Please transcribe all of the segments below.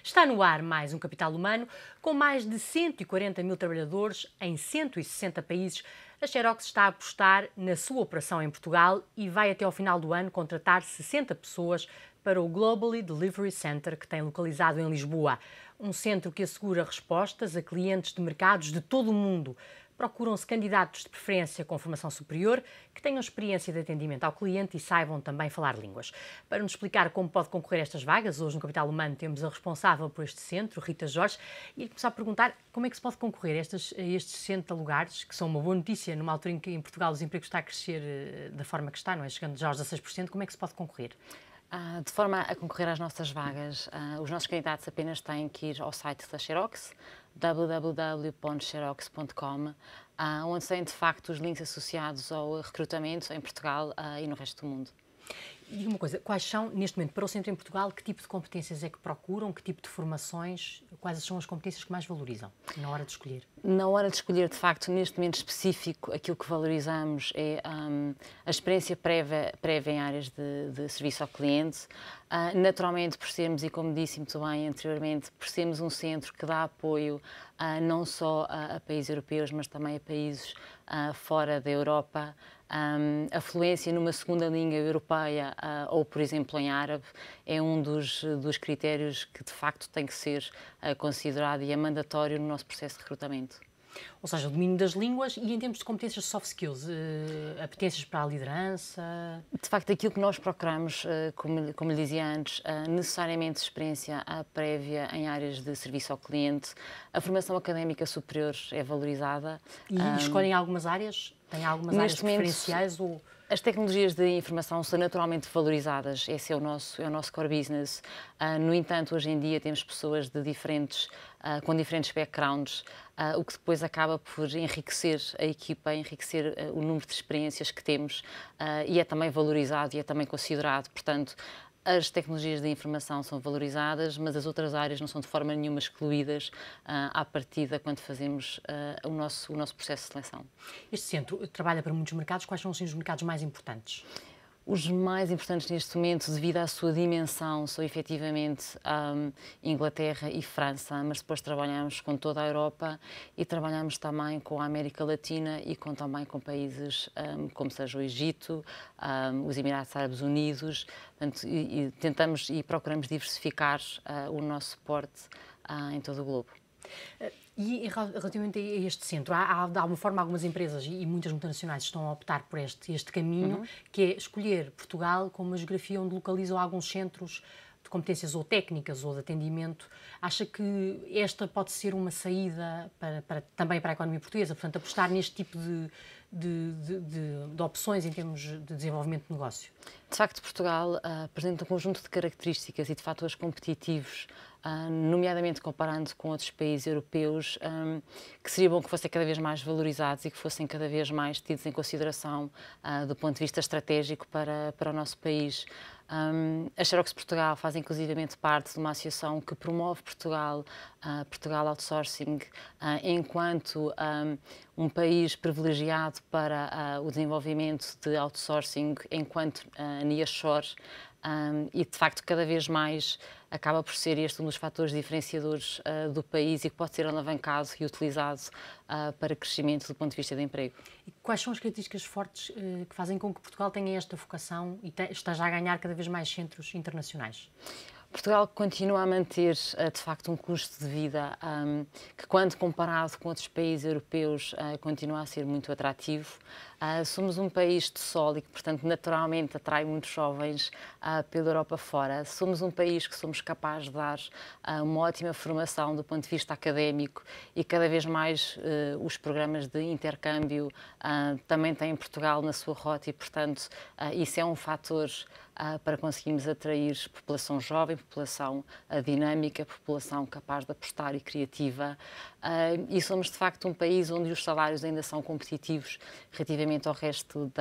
Está no ar mais um Capital Humano, com mais de 140 mil trabalhadores em 160 países. A Xerox está a apostar na sua operação em Portugal e vai até ao final do ano contratar 60 pessoas para o Globally Delivery Center, que tem localizado em Lisboa. Um centro que assegura respostas a clientes de mercados de todo o mundo. Procuram-se candidatos de preferência com formação superior, que tenham experiência de atendimento ao cliente e saibam também falar línguas. Para nos explicar como pode concorrer a estas vagas, hoje no Capital Humano temos a responsável por este centro, Rita Jorge, e começar a perguntar como é que se pode concorrer a estes 60 lugares, que são uma boa notícia numa altura em que em Portugal os empregos está a crescer da forma que está, não é? Chegando já aos 16%, como é que se pode concorrer? De forma a concorrer às nossas vagas, os nossos candidatos apenas têm que ir ao site da Xerox, www.xerox.com, onde têm de facto os links associados ao recrutamento em Portugal e no resto do mundo. E diga uma coisa, quais são, neste momento, para o centro em Portugal, que tipo de competências é que procuram, que tipo de formações, quais são as competências que mais valorizam na hora de escolher? Na hora de escolher, de facto, neste momento específico, aquilo que valorizamos é a experiência prévia em áreas de serviço ao cliente. Naturalmente, por sermos, e como disse muito bem anteriormente, por sermos um centro que dá apoio não só a países europeus, mas também a países fora da Europa, a fluência numa segunda língua europeia ou, por exemplo, em árabe, é um dos critérios que, de facto, tem que ser considerado e é mandatório no nosso processo de recrutamento. Ou seja, o domínio das línguas e em termos de competências soft skills, apetências para a liderança? De facto, aquilo que nós procuramos, como lhe dizia antes, necessariamente experiência prévia em áreas de serviço ao cliente. A formação académica superior é valorizada. E escolhem algumas áreas? Têm algumas áreas preferenciais? Ou... As tecnologias de informação são naturalmente valorizadas, esse é o nosso core business. No entanto, hoje em dia temos pessoas com diferentes backgrounds, o que depois acaba por enriquecer a equipa, enriquecer o número de experiências que temos e é também valorizado e é também considerado. Portanto, as tecnologias de informação são valorizadas, mas as outras áreas não são de forma nenhuma excluídas à partida quando fazemos o nosso processo de seleção. Este centro trabalha para muitos mercados. Quais são os mercados mais importantes? Os mais importantes neste momento, devido à sua dimensão, são efetivamente Inglaterra e França, mas depois trabalhamos com toda a Europa e trabalhamos também com a América Latina e também com países como seja o Egito, os Emirados Árabes Unidos, portanto, e tentamos e procuramos diversificar o nosso suporte em todo o globo. E relativamente a este centro, há de alguma forma algumas empresas e muitas multinacionais estão a optar por este caminho, que é escolher Portugal como uma geografia onde localizam alguns centros de competências ou técnicas ou de atendimento. Acha que esta pode ser uma saída também para a economia portuguesa? Portanto, apostar neste tipo de opções em termos de desenvolvimento de negócio? De facto, Portugal apresenta um conjunto de características e de fatores competitivos, nomeadamente comparando com outros países europeus, que seria bom que fossem cada vez mais valorizados e que fossem cada vez mais tidos em consideração do ponto de vista estratégico para o nosso país. A Xerox Portugal faz inclusivamente parte de uma associação que promove Portugal Outsourcing enquanto um país privilegiado para o desenvolvimento de outsourcing enquanto nearshore e de facto cada vez mais acaba por ser este um dos fatores diferenciadores do país e que pode ser alavancado e utilizado para crescimento do ponto de vista de emprego. E quais são as características fortes que fazem com que Portugal tenha esta vocação e esteja a ganhar cada vez mais centros internacionais? Portugal continua a manter, de facto, um custo de vida que, quando comparado com outros países europeus, continua a ser muito atrativo. Somos um país de sol e que, portanto, naturalmente atrai muitos jovens pela Europa fora. Somos um país que somos capazes de dar uma ótima formação do ponto de vista académico e cada vez mais os programas de intercâmbio também têm Portugal na sua rota e, portanto, isso é um fator para conseguirmos atrair população jovem, população dinâmica, população capaz de apostar e criativa. E somos, de facto, um país onde os salários ainda são competitivos relativamente ao resto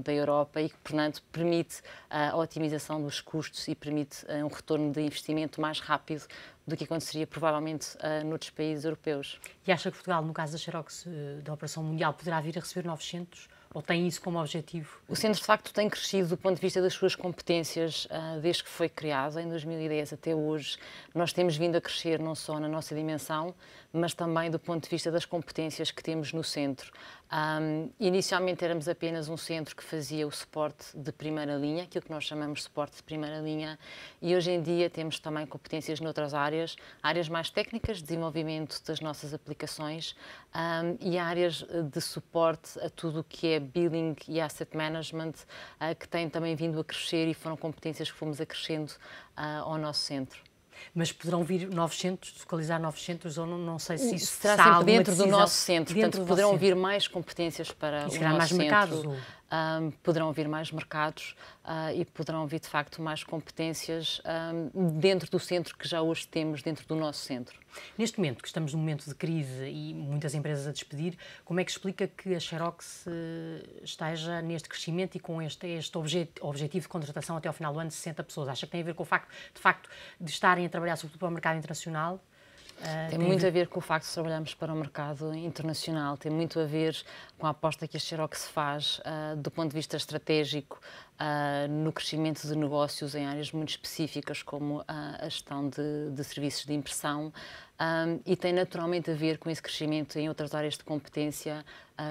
da Europa e que, portanto, permite a otimização dos custos e permite um retorno de investimento mais rápido do que aconteceria provavelmente noutros países europeus. E acha que Portugal, no caso da Xerox, da Operação Mundial, poderá vir a receber novos centros? Ou tem isso como objetivo? O centro, de facto, tem crescido do ponto de vista das suas competências desde que foi criado, em 2010 até hoje. Nós temos vindo a crescer não só na nossa dimensão, mas também do ponto de vista das competências que temos no centro. Inicialmente éramos apenas um centro que fazia o suporte de primeira linha, aquilo que nós chamamos de suporte de primeira linha, e hoje em dia temos também competências noutras áreas, áreas mais técnicas, desenvolvimento das nossas aplicações e áreas de suporte a tudo o que é billing e asset management, que têm também vindo a crescer e foram competências que fomos acrescendo ao nosso centro. Mas poderão vir novos centros, localizar novos centros, ou não sei se isso será sempre dentro do nosso centro, portanto poderão vir mais competências para o nosso mais centro. Mercados, ou... Poderão vir mais mercados e poderão vir de facto mais competências dentro do centro que já hoje temos dentro do nosso centro. Neste momento, que estamos num momento de crise e muitas empresas a despedir, como é que explica que a Xerox esteja neste crescimento e com este objetivo de contratação até ao final do ano de 60 pessoas? Acha que tem a ver com o facto, de facto, de estarem a trabalhar sobretudo para o mercado internacional? Tem muito a ver com o facto de trabalharmos para o mercado internacional, tem muito a ver com a aposta que a Xerox faz do ponto de vista estratégico no crescimento de negócios em áreas muito específicas como a gestão de serviços de impressão e tem naturalmente a ver com esse crescimento em outras áreas de competência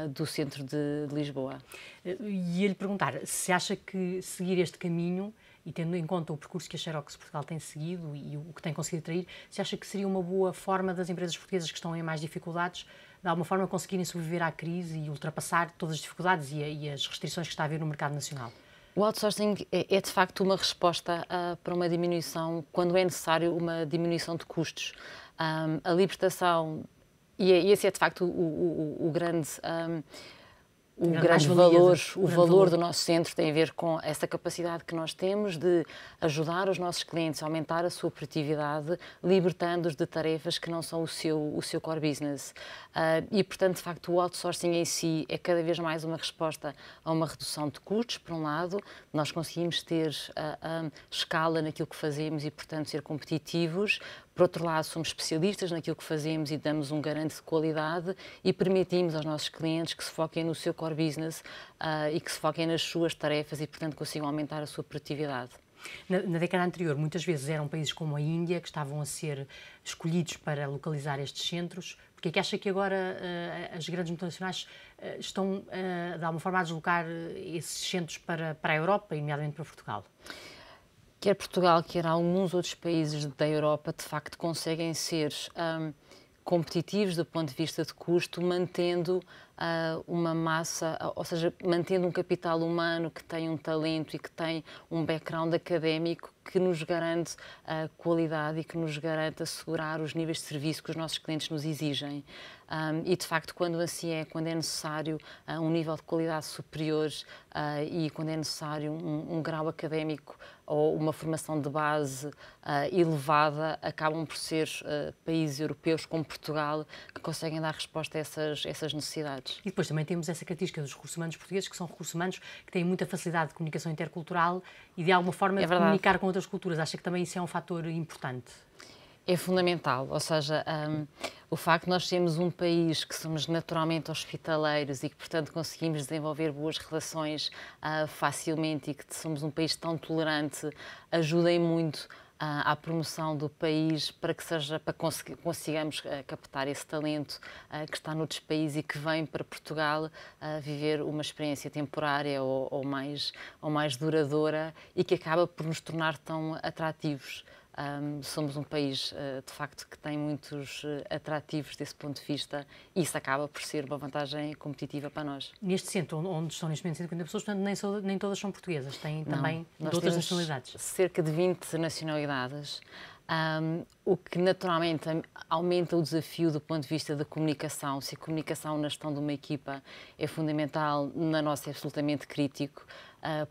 do centro de Lisboa. E ele perguntar se acha que seguir este caminho e tendo em conta o percurso que a Xerox Portugal tem seguido e o que tem conseguido atrair, se acha que seria uma boa forma das empresas portuguesas que estão em mais dificuldades, de alguma forma conseguirem sobreviver à crise e ultrapassar todas as dificuldades e as restrições que está a haver no mercado nacional? O outsourcing é de facto uma resposta para uma diminuição, quando é necessário, uma diminuição de custos. A libertação, e esse é de facto o grande... O grande valor do nosso centro tem a ver com essa capacidade que nós temos de ajudar os nossos clientes a aumentar a sua produtividade, libertando-os de tarefas que não são o seu core business. E, portanto, de facto, o outsourcing em si é cada vez mais uma resposta a uma redução de custos, por um lado, nós conseguimos ter escala naquilo que fazemos e, portanto, ser competitivos. Por outro lado, somos especialistas naquilo que fazemos e damos um garante de qualidade e permitimos aos nossos clientes que se foquem no seu core business e que se foquem nas suas tarefas e, portanto, consigam aumentar a sua produtividade. Na década anterior, muitas vezes eram países como a Índia que estavam a ser escolhidos para localizar estes centros. Porque é que acha que agora as grandes multinacionais estão, de alguma forma, a deslocar esses centros para a Europa, e nomeadamente para Portugal? Quer Portugal, quer alguns outros países da Europa, de facto, conseguem ser competitivos do ponto de vista de custo, mantendo uma massa, ou seja, mantendo um capital humano que tem um talento e que tem um background académico que nos garante qualidade e que nos garante assegurar os níveis de serviço que os nossos clientes nos exigem. E, de facto, quando assim é, quando é necessário um nível de qualidade superior e quando é necessário um grau académico ou uma formação de base elevada, acabam por ser países europeus como Portugal que conseguem dar resposta a essas necessidades. E depois também temos essa característica dos recursos humanos portugueses, que são recursos humanos que têm muita facilidade de comunicação intercultural e de alguma forma de comunicar com outras culturas. Acha que também isso é um fator importante? É fundamental, ou seja, o facto de nós sermos um país que somos naturalmente hospitaleiros e que, portanto, conseguimos desenvolver boas relações facilmente e que somos um país tão tolerante, ajuda muito à promoção do país para consigamos captar esse talento que está noutros países e que vem para Portugal viver uma experiência temporária ou mais duradoura e que acaba por nos tornar tão atrativos. Somos um país, de facto, que tem muitos atrativos desse ponto de vista e isso acaba por ser uma vantagem competitiva para nós. Neste centro, onde estão neste momento 150 pessoas, portanto, nem todas são portuguesas, têm também de outras nacionalidades? Cerca de 20 nacionalidades, o que naturalmente aumenta o desafio do ponto de vista da comunicação. Se a comunicação na gestão de uma equipa é fundamental, na nossa é absolutamente crítico.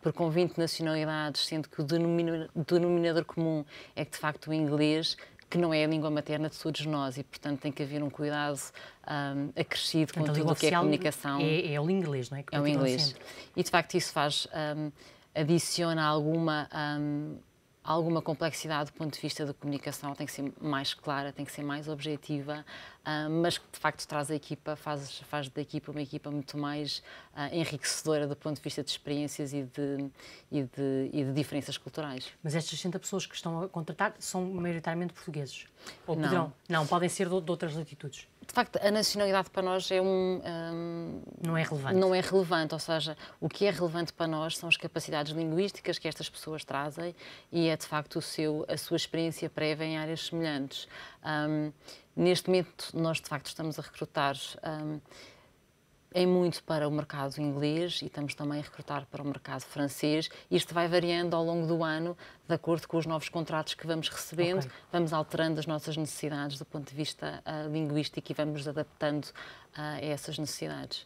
Porque com 20 nacionalidades, sendo que o denominador comum é que, de facto, o inglês, que não é a língua materna de todos nós e, portanto, tem que haver um cuidado acrescido com tudo o que é comunicação. É o inglês, não é? É o inglês. E, de facto, isso adiciona alguma alguma complexidade do ponto de vista da comunicação, tem que ser mais clara, tem que ser mais objetiva, mas que de facto traz a equipa, faz da equipa uma equipa muito mais enriquecedora do ponto de vista de experiências e de diferenças culturais. Mas estas 60 pessoas que estão a contratar são maioritariamente portugueses? Ou poderão? Não, podem ser de outras latitudes? De facto, a nacionalidade para nós é não é relevante. Não é relevante, ou seja, o que é relevante para nós são as capacidades linguísticas que estas pessoas trazem e é, de facto, a sua experiência prévia em áreas semelhantes. Neste momento, nós, de facto, estamos a recrutar em muito para o mercado inglês e estamos também a recrutar para o mercado francês. Isto vai variando ao longo do ano, de acordo com os novos contratos que vamos recebendo, vamos alterando as nossas necessidades do ponto de vista linguístico e vamos adaptando a essas necessidades.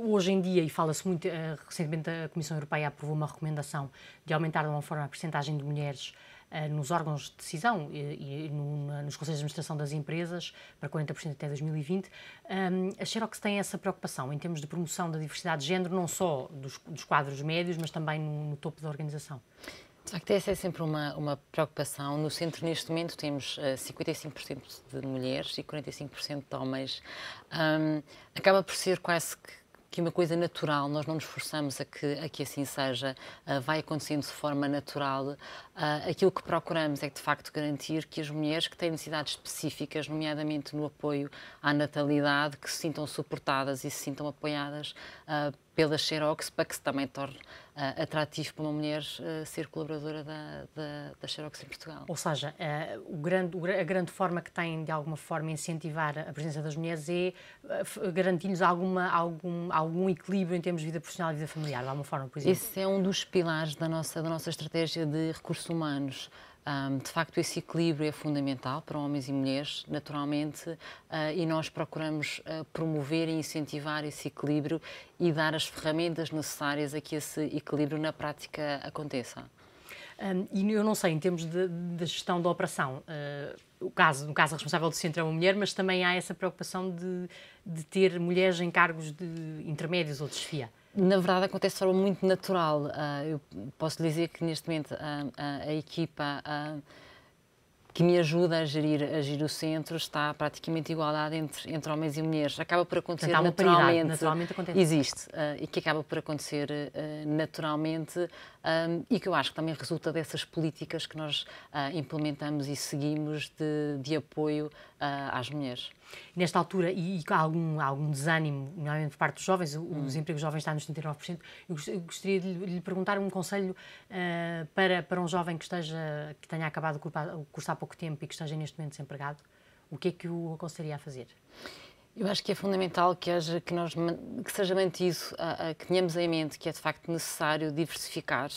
Hoje em dia, e fala-se muito, recentemente a Comissão Europeia aprovou uma recomendação de aumentar de uma forma a percentagem de mulheres nos órgãos de decisão e nos conselhos de administração das empresas para 40% até 2020. A Xerox tem essa preocupação em termos de promoção da diversidade de género, não só dos quadros médios, mas também no topo da organização. De facto, essa é sempre uma preocupação. No centro, neste momento, temos 55% de mulheres e 45% de homens. Acaba por ser quase que uma coisa natural, nós não nos forçamos a que assim seja, vai acontecendo de forma natural. Aquilo que procuramos é, de facto, garantir que as mulheres que têm necessidades específicas, nomeadamente no apoio à natalidade, que se sintam suportadas e se sintam apoiadas pela Xerox, para que se também torne atrativo para uma mulher ser colaboradora da Xerox em Portugal. Ou seja, a grande forma que tem, de alguma forma, incentivar a presença das mulheres é garantir-lhes algum equilíbrio em termos de vida profissional e vida familiar, de alguma forma, por exemplo. Esse é um dos pilares da nossa estratégia de recursos humanos. De facto, esse equilíbrio é fundamental para homens e mulheres, naturalmente, e nós procuramos promover e incentivar esse equilíbrio e dar as ferramentas necessárias a que esse equilíbrio na prática aconteça. E eu não sei, em termos de gestão da operação, no caso, a responsável do centro é uma mulher, mas também há essa preocupação de ter mulheres em cargos de intermédios ou de chefia. Na verdade, acontece de forma muito natural. Eu posso dizer que, neste momento, a equipa que me ajuda a gerir o centro está praticamente igualdade entre homens e mulheres. Acaba por acontecer naturalmente acontece. Existe, e que acaba por acontecer naturalmente, e que eu acho que também resulta dessas políticas que nós implementamos e seguimos de apoio às mulheres. Nesta altura, e há algum desânimo, nomeadamente por parte dos jovens, o desemprego jovem está nos 39%, eu gostaria de lhe perguntar um conselho para um jovem que tenha acabado o curso há pouco tempo e que esteja neste momento desempregado. O que é que o aconselharia a fazer? Eu acho que é fundamental que seja mantido, que tenhamos em mente que é de facto necessário diversificar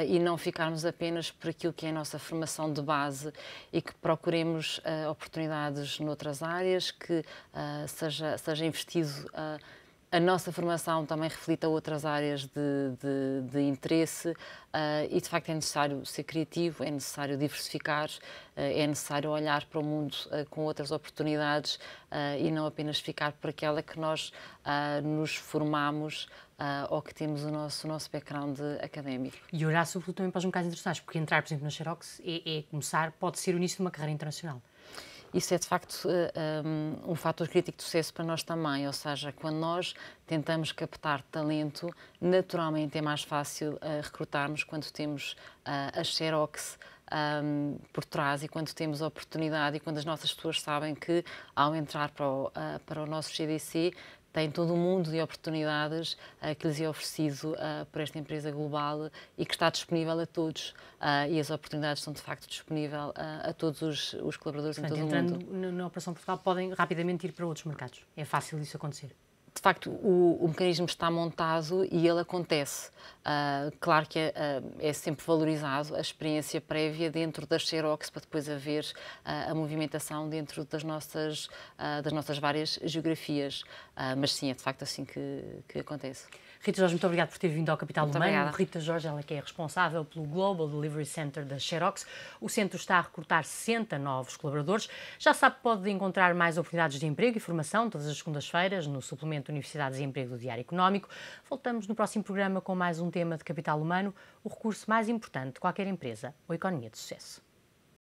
e não ficarmos apenas por aquilo que é a nossa formação de base e que procuremos oportunidades noutras áreas, que seja investido a nossa formação também reflita outras áreas de interesse e, de facto, é necessário ser criativo, é necessário diversificar, é necessário olhar para o mundo com outras oportunidades e não apenas ficar por aquela que nós nos formamos ou que temos o nosso background académico. E olhar sobretudo também para os mercados internacionais, porque entrar, por exemplo, na Xerox pode ser o início de uma carreira internacional. Isso é, de facto, um fator crítico de sucesso para nós também, ou seja, quando nós tentamos captar talento, naturalmente é mais fácil recrutarmos quando temos a Xerox por trás e quando temos a oportunidade e quando as nossas pessoas sabem que, ao entrar para o nosso GDC, tem todo um mundo de oportunidades que lhes é oferecido por esta empresa global e que está disponível a todos. E as oportunidades são, de facto, disponíveis a todos os colaboradores. Portanto, em todo o mundo. Entrando na Operação Portugal, podem rapidamente ir para outros mercados. É fácil isso acontecer. De facto, o mecanismo está montado e ele acontece. Claro que é sempre valorizado a experiência prévia dentro da Xerox para depois haver a movimentação dentro das nossas várias geografias. Mas sim, é de facto assim que acontece. Rita Jorge, muito obrigada por ter vindo ao Capital Muito Humano. obrigada. Rita Jorge, ela que é responsável pelo Global Delivery Center da Xerox. O centro está a recrutar 60 novos colaboradores. Já sabe que pode encontrar mais oportunidades de emprego e formação todas as segundas-feiras no suplemento Departamento de Universidades e Emprego do Diário Económico. Voltamos no próximo programa com mais um tema de capital humano, o recurso mais importante de qualquer empresa ou economia de sucesso.